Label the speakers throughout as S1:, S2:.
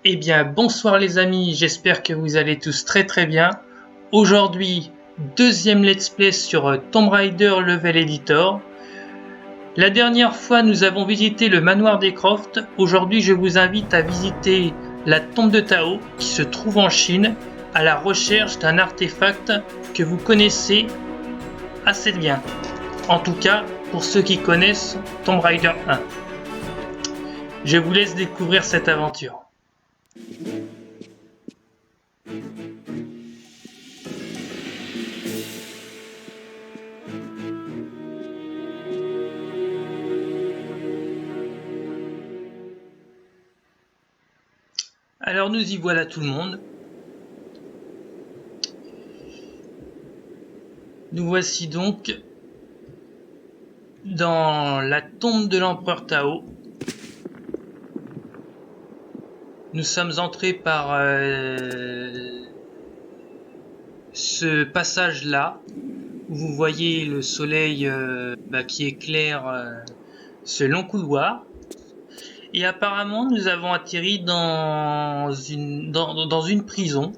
S1: Eh bien, bonsoir les amis, j'espère que vous allez tous très bien. Aujourd'hui, deuxième let's play sur Tomb Raider Level Editor. La dernière fois, nous avons visité le manoir des Croft. Aujourd'hui, je vous invite à visiter la tombe de Tao, qui se trouve en Chine, à la recherche d'un artefact que vous connaissez assez bien. En tout cas, pour ceux qui connaissent Tomb Raider 1. Je vous laisse découvrir cette aventure. Alors nous y voilà tout le monde. Nous voici donc dans la tombe de l'empereur Tao. Nous sommes entrés par ce passage-là, où vous voyez le soleil qui éclaire ce long couloir. Et apparemment, nous avons atterri dans une prison.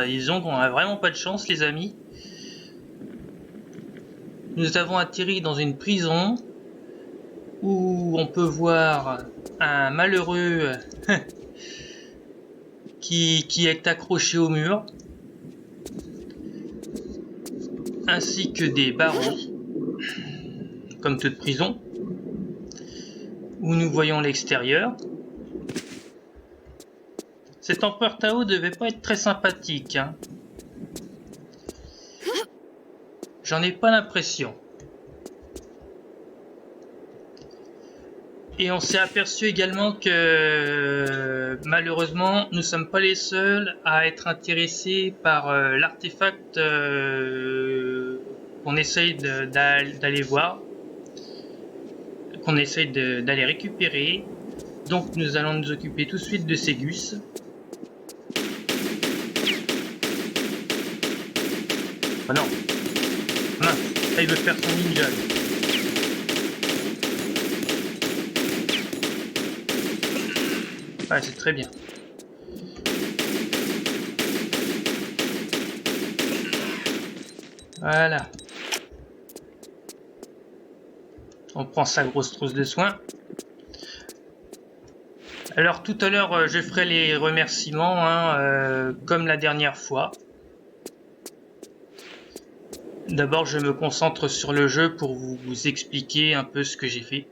S1: Disons qu'on a vraiment pas de chance, les amis. Nous avons atterri dans une prison où on peut voir un malheureux qui est accroché au mur, ainsi que des barreaux, comme toute prison, où nous voyons l'extérieur. Cet empereur Tao devait pas être très sympathique, hein. J'en ai pas l'impression. Et on s'est aperçu également que malheureusement nous sommes pas les seuls à être intéressés par l'artefact qu'on essaye d'aller voir, qu'on essaye d'aller récupérer. Donc nous allons nous occuper tout de suite de ces gus. Oh non, mince, là il veut faire son ninja. Ah, c'est très bien. Voilà. On prend sa grosse trousse de soins. Alors tout à l'heure, je ferai les remerciements, comme la dernière fois. D'abord, je me concentre sur le jeu pour vous expliquer un peu ce que j'ai fait.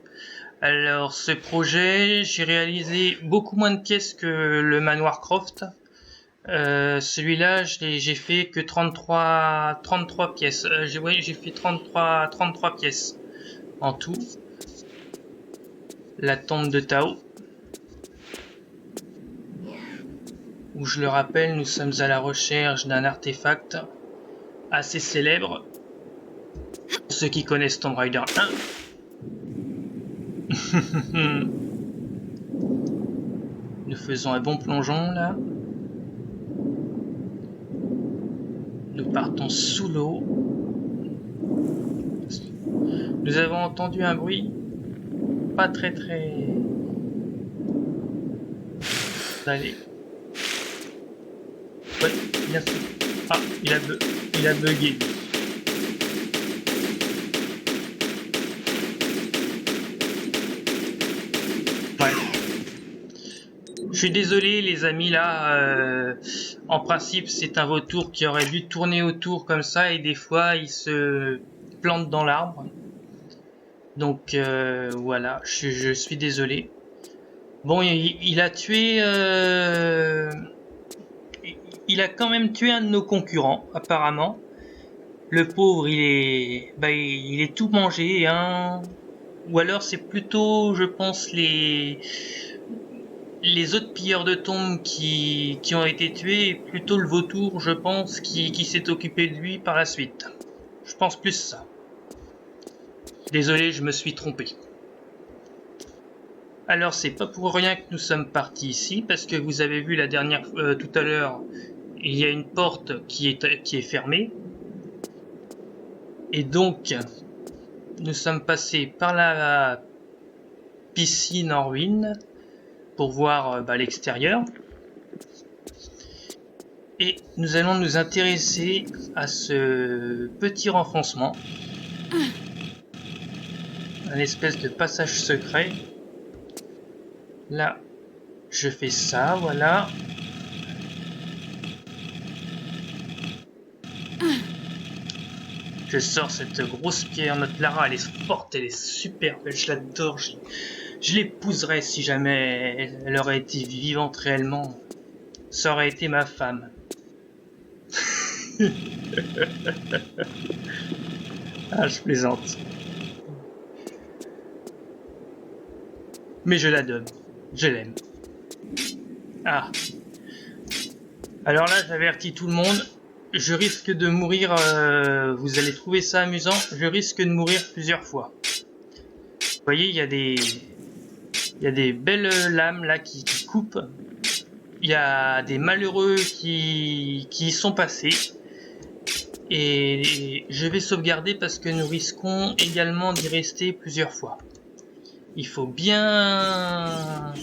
S1: Alors, ce projet, j'ai réalisé beaucoup moins de pièces que le manoir Croft. Celui-là, j'ai fait que 33 pièces. J'ai fait 33 pièces en tout. La tombe de Tao, où je le rappelle, nous sommes à la recherche d'un artefact assez célèbre. Pour ceux qui connaissent Tomb Raider 1. Nous faisons un bon plongeon là. Nous partons sous l'eau. Nous avons entendu un bruit pas très. Allez. Ouais, bien sûr. Ah, il a bugué. Ouais. Je suis désolé les amis là. En principe, c'est un vautour qui aurait dû tourner autour comme ça et des fois il se plante dans l'arbre. Donc voilà, je suis désolé. Bon, il a tué. Il a quand même tué un de nos concurrents, apparemment. Le pauvre, il est tout mangé, hein. Ou alors c'est plutôt, je pense, les autres pilleurs de tombes qui ont été tués, et plutôt le vautour, je pense, qui s'est occupé de lui par la suite. Je pense plus ça. Désolé, je me suis trompé. Alors c'est pas pour rien que nous sommes partis ici, parce que vous avez vu la dernière tout à l'heure, il y a une porte qui est fermée. Et donc nous sommes passés par la piscine en ruine pour voir l'extérieur. Et nous allons nous intéresser à ce petit renfoncement. Un espèce de passage secret. Là, je fais ça, voilà. Je sors cette grosse pierre. Notre Lara, elle est forte, elle est super belle, je l'adore. Je l'épouserais si jamais elle aurait été vivante réellement. Ça aurait été ma femme. Ah, je plaisante. Mais je l'adore. Je l'aime. Ah. Alors là, j'avertis tout le monde. Je risque de mourir. Vous allez trouver ça amusant. Je risque de mourir plusieurs fois. Vous voyez, il y a des belles lames là qui coupent. Il y a des malheureux qui y sont passés. Et je vais sauvegarder parce que nous risquons également d'y rester plusieurs fois. Il faut bien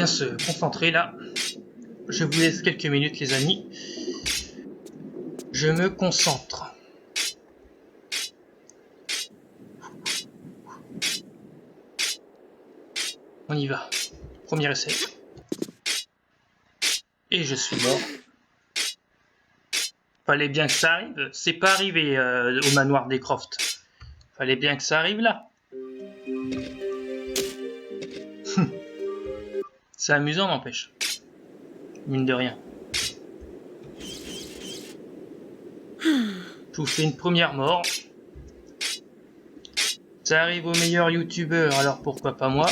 S1: se concentrer là. Je vous laisse quelques minutes les amis. Je me concentre. On y va. Premier essai. Et je suis mort. Fallait bien que ça arrive. C'est pas arrivé au manoir des Croft. Fallait bien que ça arrive là. C'est amusant n'empêche. Mine de rien. Je vous fais une première mort. Ça arrive aux meilleurs youtubeurs, alors pourquoi pas moi.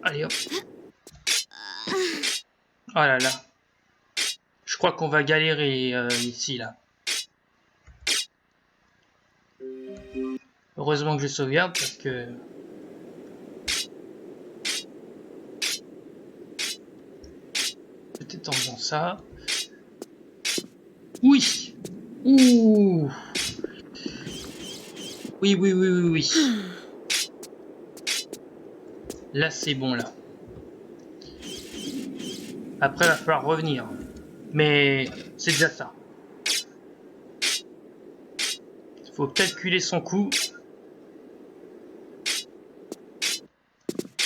S1: Allez hop. Oh là là. Je crois qu'on va galérer ici là. Heureusement que je sauvegarde parce que... Peut-être en faisant ça. Oui. Ouh. Oui, oui, oui, oui, oui. Là, c'est bon, là. Après, il va falloir revenir. Mais c'est déjà ça. Il faut calculer son coût.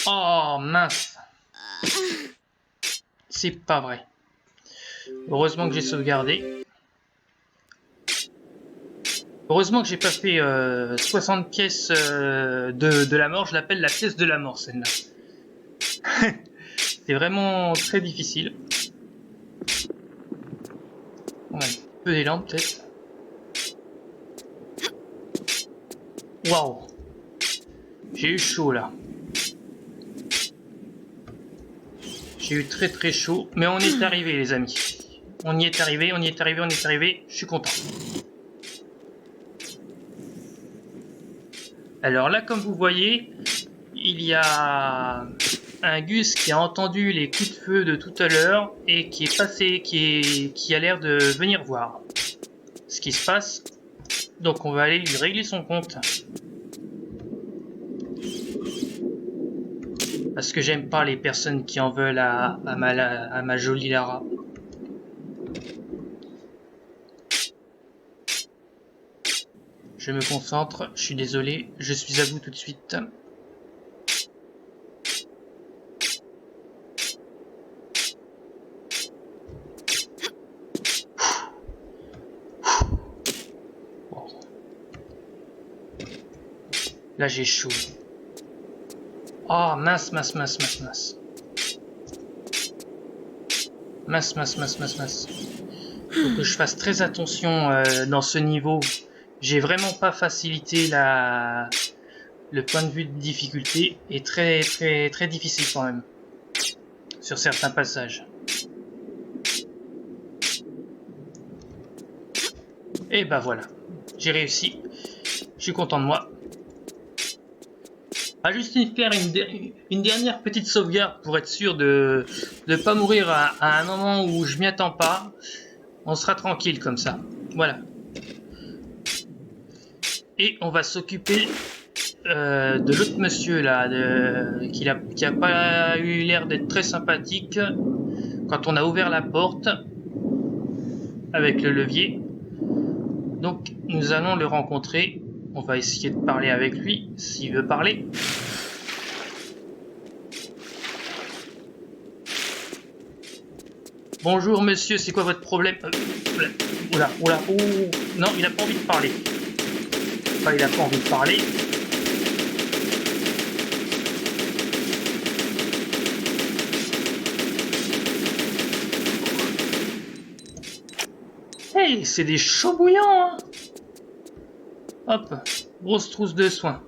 S1: Oh, mince. C'est pas vrai. Heureusement que j'ai sauvegardé. Heureusement que j'ai pas fait 60 pièces de la mort. Je l'appelle la pièce de la mort, celle-là. C'est vraiment très difficile. On a un peu d'élan, peut-être. Waouh! J'ai eu chaud, là. J'ai eu très très chaud. Mais on est arrivé, les amis. On y est arrivé, on y est arrivé, on y est arrivé. Je suis content. Alors là, comme vous voyez, il y a un Gus qui a entendu les coups de feu de tout à l'heure et qui est passé, qui a l'air de venir voir ce qui se passe. Donc on va aller lui régler son compte. Parce que j'aime pas les personnes qui en veulent à ma jolie Lara. Je me concentre, je suis désolé, je suis à vous tout de suite. Là j'ai chaud. Oh mince, mince, mince, mince, mince. Mince, mince, mince, mince, mince. Faut que je fasse très attention dans ce niveau. J'ai vraiment pas facilité le point de vue de difficulté est très très très difficile quand même sur certains passages. Et bah voilà, j'ai réussi. Je suis content de moi. On va juste faire une dernière petite sauvegarde pour être sûr de ne pas mourir à un moment où je m'y attends pas. On sera tranquille comme ça. Voilà. Et on va s'occuper de l'autre monsieur là, qui a pas eu l'air d'être très sympathique quand on a ouvert la porte avec le levier. Donc nous allons le rencontrer. On va essayer de parler avec lui s'il veut parler. Bonjour monsieur, c'est quoi votre problème? Oula, oula, oh, non, il a pas envie de parler. Enfin, il a pas envie de parler. Hey, c'est des chauds bouillants, hein. Hop, grosse trousse de soins.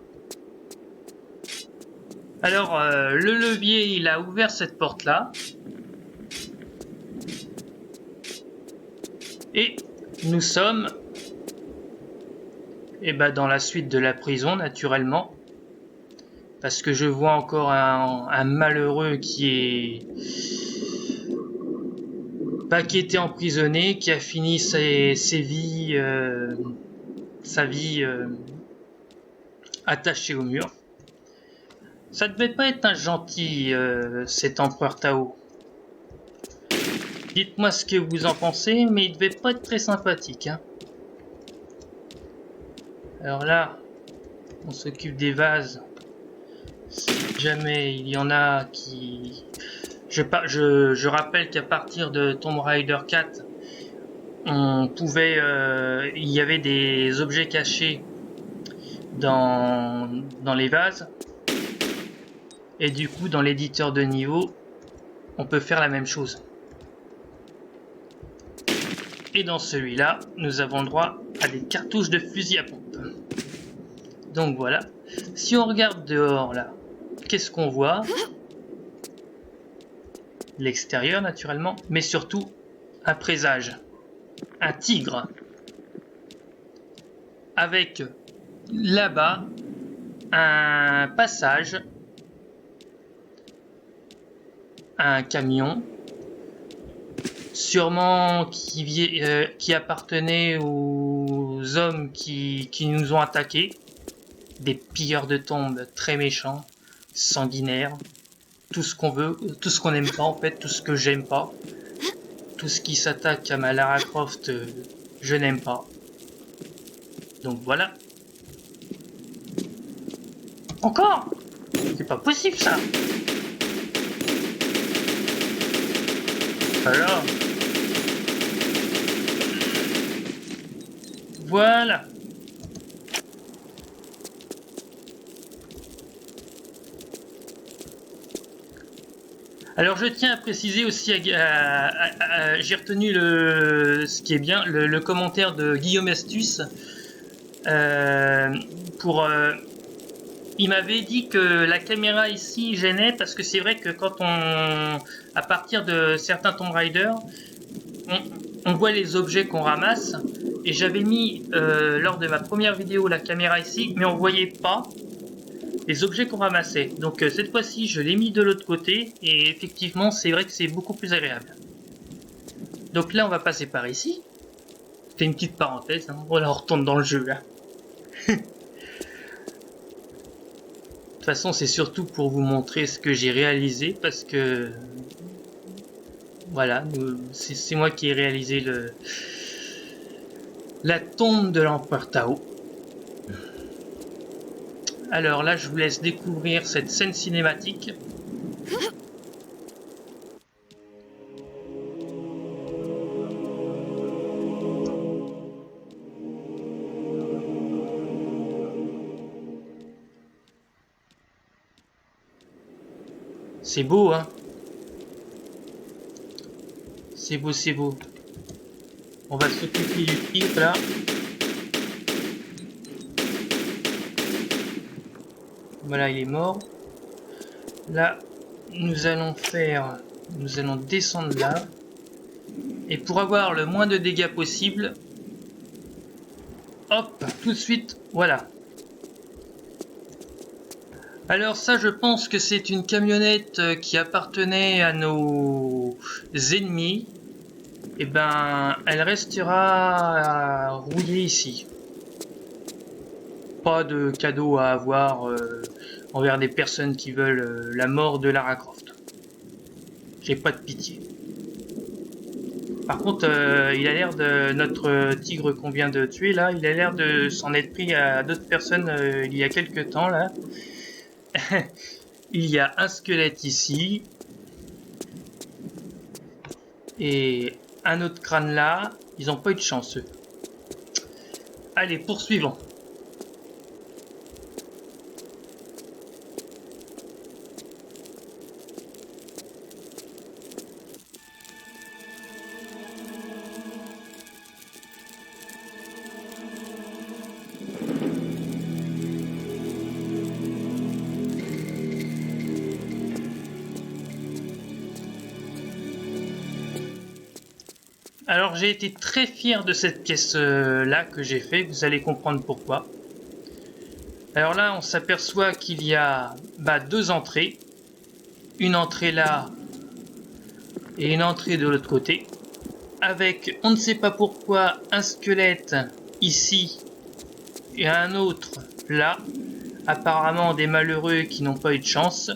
S1: Alors, le levier, il a ouvert cette porte-là. Et nous sommes dans la suite de la prison, naturellement. Parce que je vois encore un malheureux qui était emprisonné, qui a fini sa vie attaché au mur. Ça devait pas être un gentil, cet empereur Tao. Dites-moi ce que vous en pensez, mais il devait pas être très sympathique, hein. Alors là, on s'occupe des vases. Si jamais il y en a qui... Je rappelle qu'à partir de Tomb Raider 4, on pouvait... il y avait des objets cachés dans les vases. Et du coup, dans l'éditeur de niveau, on peut faire la même chose. Et dans celui-là, nous avons le droit à des cartouches de fusil à pompe. Donc voilà. Si on regarde dehors là, qu'est-ce qu'on voit? L'extérieur naturellement, mais surtout un présage. Un tigre. Avec là-bas un passage, un camion, sûrement qui appartenait aux hommes qui nous ont attaqués, des pilleurs de tombes très méchants, sanguinaires, tout ce qu'on veut, tout ce qu'on n'aime pas en fait, tout ce que j'aime pas, tout ce qui s'attaque à ma Lara Croft, je n'aime pas. Donc voilà. Encore? C'est pas possible ça. Alors. Voilà. Alors je tiens à préciser aussi, j'ai retenu ce qui est bien, le commentaire de Guillaume Astus. Il m'avait dit que la caméra ici gênait parce que c'est vrai que à partir de certains Tomb Raider, on voit les objets qu'on ramasse. Et j'avais mis lors de ma première vidéo la caméra ici, mais on voyait pas les objets qu'on ramassait. Donc cette fois-ci, je l'ai mis de l'autre côté et effectivement, c'est vrai que c'est beaucoup plus agréable. Donc là, on va passer par ici. C'est une petite parenthèse, hein. Voilà, on retourne dans le jeu là. De toute façon, c'est surtout pour vous montrer ce que j'ai réalisé parce que voilà, c'est moi qui ai réalisé la tombe de l'empereur Tao. Alors là, je vous laisse découvrir cette scène cinématique. C'est beau, hein? C'est beau, c'est beau. On va s'occuper du tigre là. Voilà, il est mort. Là, nous allons descendre là. Et pour avoir le moins de dégâts possible, hop, tout de suite, voilà. Alors ça, je pense que c'est une camionnette qui appartenait à nos ennemis. Et ben, elle restera rouillée ici. pas de cadeau à avoir envers des personnes qui veulent la mort de Lara Croft. J'ai pas de pitié. Par contre, il a l'air de... Notre tigre qu'on vient de tuer, là, il a l'air de s'en être pris à d'autres personnes il y a quelques temps, là. Il y a un squelette ici. Et un autre crâne là. Ils n'ont pas eu de chance, eux. Allez, poursuivons. Alors j'ai été très fier de cette pièce là que j'ai fait, vous allez comprendre pourquoi. Alors là on s'aperçoit qu'il y a deux entrées, une entrée là et une entrée de l'autre côté, avec on ne sait pas pourquoi un squelette ici et un autre là, apparemment des malheureux qui n'ont pas eu de chance,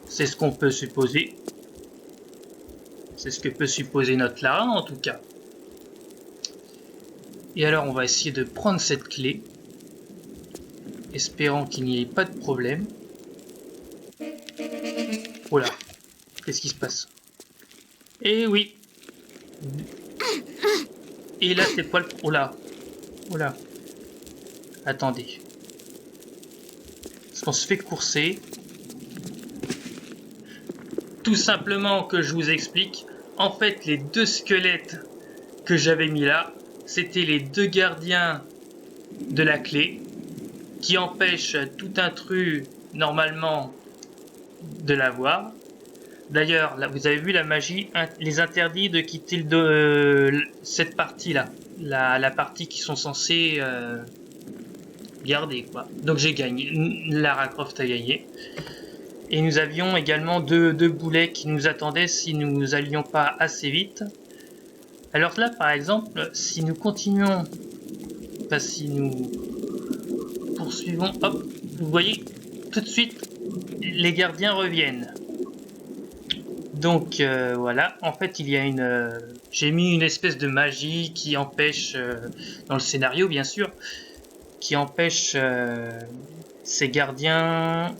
S1: c'est ce qu'on peut supposer. C'est ce que peut supposer notre Lara en tout cas. Et alors on va essayer de prendre cette clé. Espérant qu'il n'y ait pas de problème. Oh là, qu'est-ce qui se passe? Eh oui. Et là c'est quoi le... Oh là. Oh là. Attendez. Parce qu'on se fait courser. Tout simplement que je vous explique. En fait, les deux squelettes que j'avais mis là, c'était les deux gardiens de la clé qui empêchent tout intrus normalement de la voir. D'ailleurs, là, vous avez vu la magie les interdit de quitter cette partie-là, la partie qu'ils sont censés garder, quoi. Donc j'ai gagné, Lara Croft a gagné. Et nous avions également deux boulets qui nous attendaient si nous allions pas assez vite. Alors là, par exemple, si nous continuons, enfin si nous poursuivons, hop, vous voyez, tout de suite, les gardiens reviennent. Donc voilà, en fait il y a j'ai mis une espèce de magie qui empêche, dans le scénario bien sûr, qui empêche ces gardiens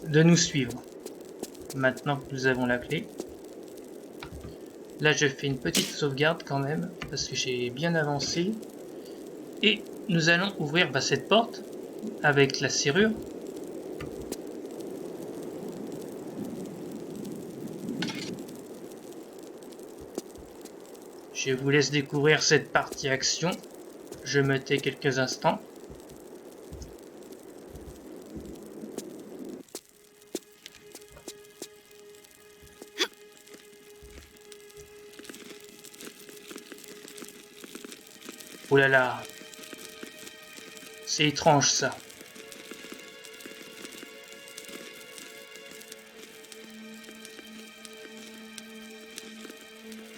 S1: de nous suivre. Maintenant que nous avons la clé. Là je fais une petite sauvegarde quand même, parce que j'ai bien avancé. Et nous allons ouvrir cette porte avec la serrure. Je vous laisse découvrir cette partie action. Je me tais quelques instants. Oh là là. C'est étrange ça.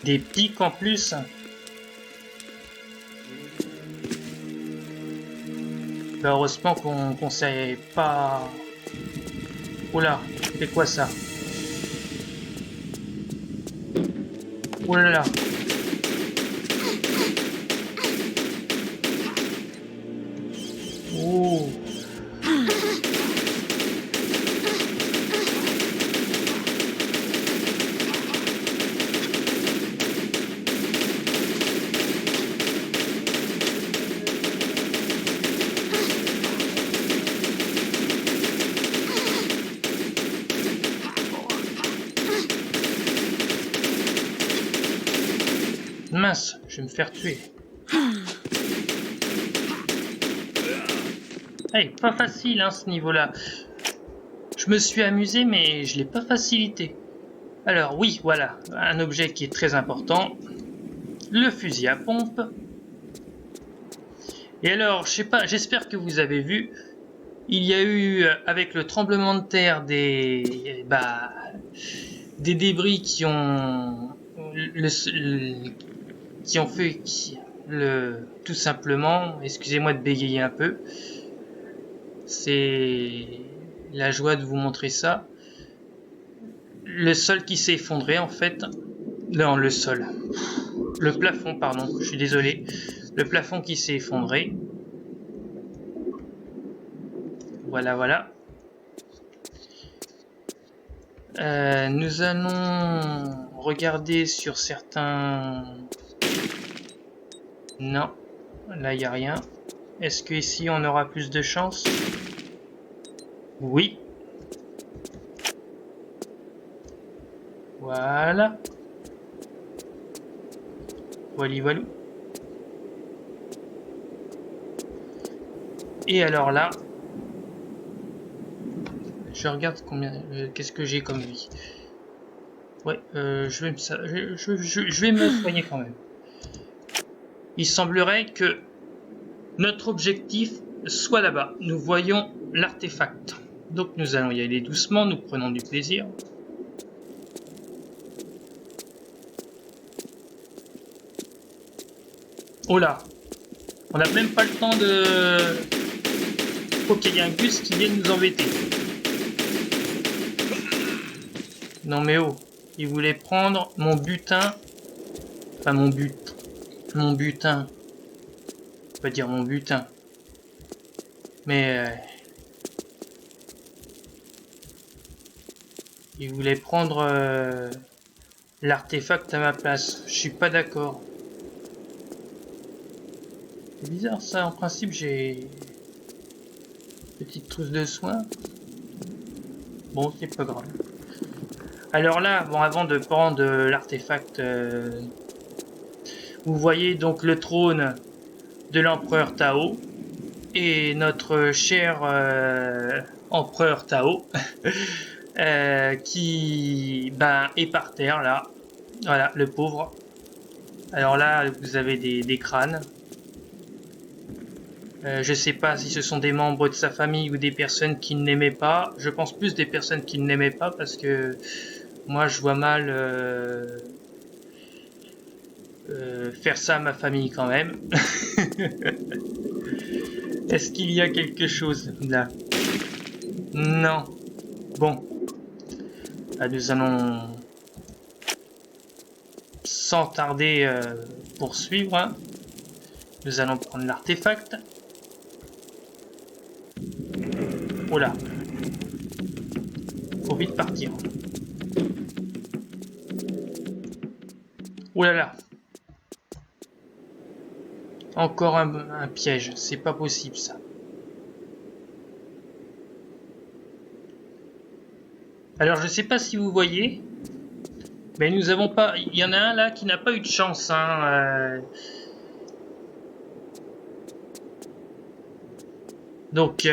S1: Des pics en plus. Heureusement qu'on sait pas... Oh là, c'est quoi ça? Oh là là. Oh. Mince, je vais me faire tuer. Hey, pas facile hein, ce niveau-là. Je me suis amusé, mais je l'ai pas facilité. Alors oui, voilà, un objet qui est très important. Le fusil à pompe. Et alors, je sais pas, j'espère que vous avez vu, il y a eu, avec le tremblement de terre, des débris qui ont... qui ont fait... tout simplement, excusez-moi de bégayer un peu, c'est la joie de vous montrer ça. Le sol qui s'est effondré en fait, non le sol, le plafond pardon, je suis désolé, le plafond qui s'est effondré. Voilà, voilà. Nous allons regarder sur certains... Non, là il n'y a rien. Est-ce que ici on aura plus de chance? Oui. Voilà. Voilà. Et alors là, je regarde combien, qu'est-ce que j'ai comme vie. Ouais, je vais me soigner quand même. Il semblerait que notre objectif soit là-bas. Nous voyons l'artefact. Donc nous allons y aller doucement, nous prenons du plaisir. Oh là, on n'a même pas le temps de... Faut qu'il y ait un Gus qui vienne nous embêter. Non mais oh, il voulait prendre mon butin. Enfin mon butin. On va dire mon butin. Mais... il voulait prendre l'artefact à ma place. Je suis pas d'accord. C'est bizarre ça, en principe j'ai... Petite trousse de soins. Bon, c'est pas grave. Alors là, bon, avant de prendre l'artefact, vous voyez donc le trône de l'empereur Tao et notre cher empereur Tao qui est par terre là. Voilà, le pauvre. Alors là, vous avez des crânes. Je sais pas si ce sont des membres de sa famille ou des personnes qui ne l'aimaient pas. Je pense plus des personnes qui ne l'aimaient pas parce que moi je vois mal faire ça à ma famille quand même. Est-ce qu'il y a quelque chose là? Non. Bon. Nous allons sans tarder poursuivre. Hein. Nous allons prendre l'artefact. Oh là. Faut vite partir. Oh là là. Encore un piège. C'est pas possible ça. Alors je sais pas si vous voyez. Mais nous avons pas... Il y en a un là qui n'a pas eu de chance. Hein, Donc...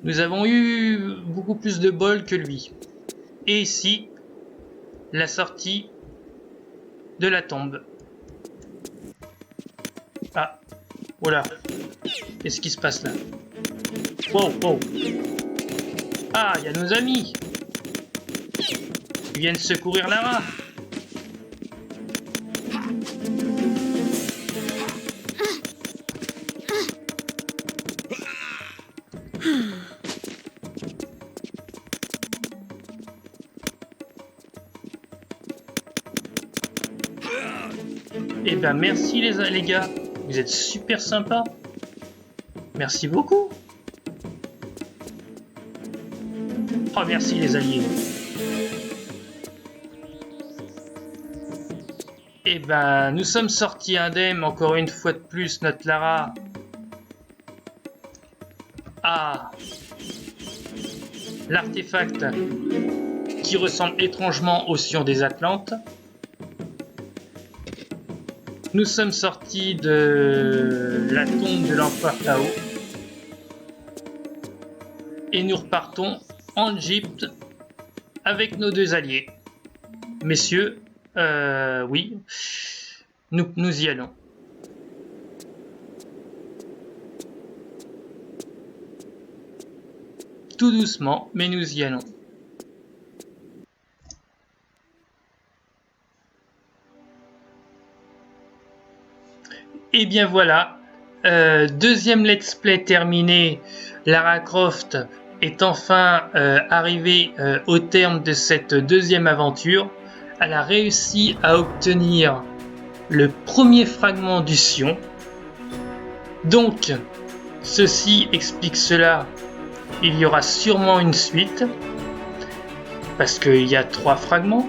S1: nous avons eu beaucoup plus de bol que lui. Et ici, la sortie de la tombe. Ah, voilà. Qu'est-ce qui se passe là? Wow, wow. Ah, il y a nos amis. Ils viennent secourir Lara. Eh ben merci les gars, vous êtes super sympas. Merci beaucoup. Oh merci les alliés. Eh ben nous sommes sortis indemnes encore une fois de plus, notre Lara. Ah, l'artefact qui ressemble étrangement au Sion des Atlantes. Nous sommes sortis de la tombe de l'empereur Tao et nous repartons en Égypte avec nos deux alliés. Messieurs, oui, nous y allons. Tout doucement, mais nous y allons. Et bien voilà, deuxième let's play terminé. Lara Croft est enfin arrivée au terme de cette deuxième aventure. Elle a réussi à obtenir le premier fragment du Sion. Donc, ceci explique cela. Il y aura sûrement une suite, parce qu'il y a 3 fragments.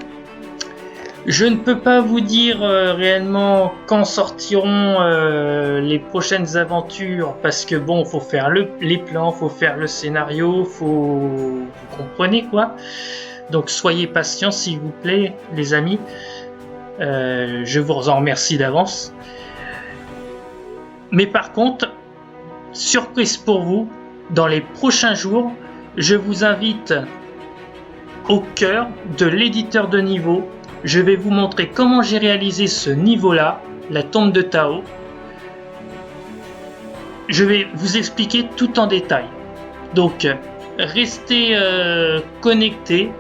S1: Je ne peux pas vous dire réellement quand sortiront les prochaines aventures, parce que bon, faut faire les plans, faut faire le scénario, vous comprenez quoi. Donc soyez patients s'il vous plaît, les amis. Je vous en remercie d'avance. Mais par contre, surprise pour vous, dans les prochains jours, je vous invite au cœur de l'éditeur de niveau. Je vais vous montrer comment j'ai réalisé ce niveau-là, la tombe de Tao. Je vais vous expliquer tout en détail. Donc, restez connectés.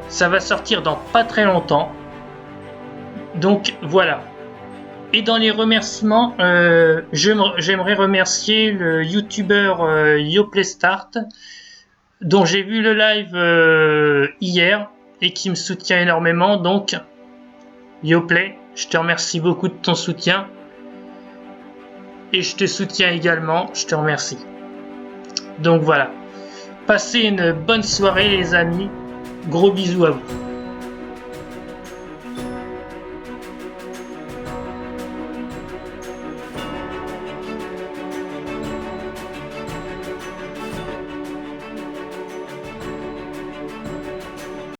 S1: Ça va sortir dans pas très longtemps. Donc, voilà. Et dans les remerciements, j'aimerais remercier le youtubeur YoPlayStart, dont j'ai vu le live hier et qui me soutient énormément. Donc, YoPlay, je te remercie beaucoup de ton soutien. Et je te soutiens également, je te remercie. Donc voilà. Passez une bonne soirée les amis. Gros bisous à vous.